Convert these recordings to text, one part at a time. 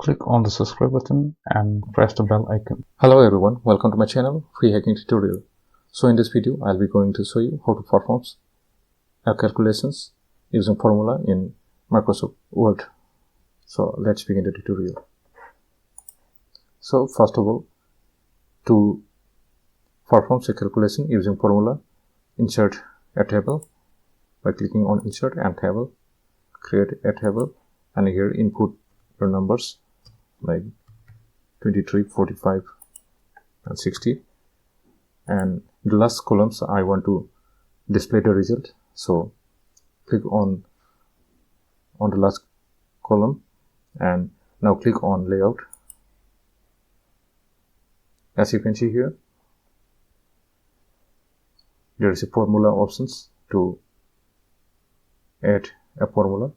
Click on the subscribe button and press the bell icon. Hello everyone, welcome to my channel Free Hacking Tutorial. So in this video I'll be going to show you how to perform calculations using formula in Microsoft Word. So let's begin the tutorial. So first of all, to perform a calculation using formula, insert a table by clicking on insert and table, create a table, and here input your numbers like 23, 45 and 60, and the last columns I want to display the result, so click on the last column and now click on layout. As you can see here, there is a formula options to add a formula.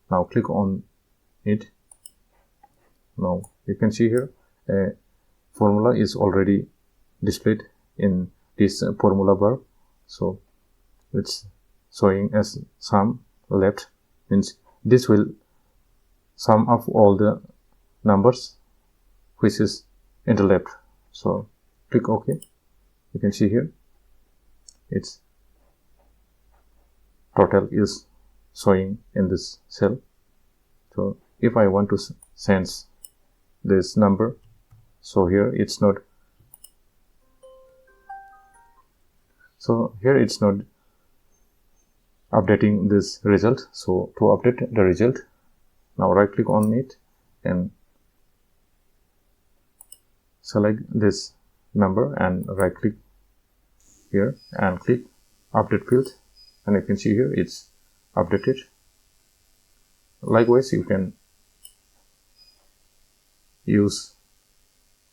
Now click on it. Now you can see here a formula is already displayed in this formula bar, so it's showing as sum left, means this will sum up all the numbers which is in the left. So click OK. You can see here its total is showing in this cell. So if I want to sense this number, so here it's not updating this result. So to update the result, now right click on it and select this number and right click here and click update field, and you can see here it's updated. Likewise, you can use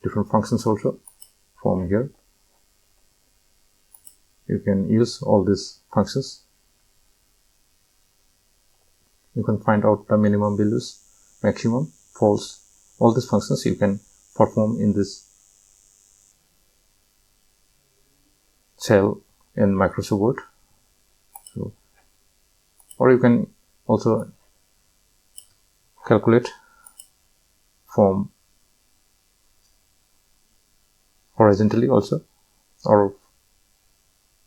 different functions also from here. You can use all these functions. You can find out the minimum values, maximum, false. All these functions you can perform in this cell in Microsoft Word. So, or you can also calculate from horizontally also, or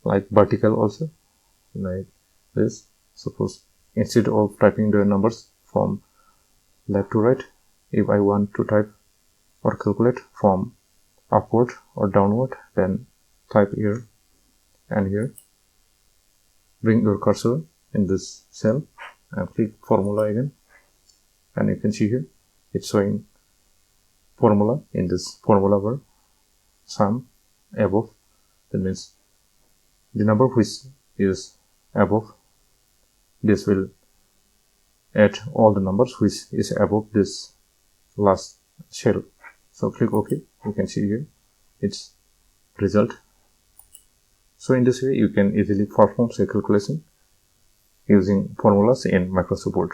like vertical also, like this. Suppose instead of typing the numbers from left to right, if I want to type or calculate from upward or downward, then type here and here. Bring your cursor in this cell and click formula again, and you can see here it's showing formula in this formula bar, sum above. That means the number which is above, this will add all the numbers which is above this last cell. So click OK. You can see here its result. So in this way you can easily perform a calculation using formulas in Microsoft Word.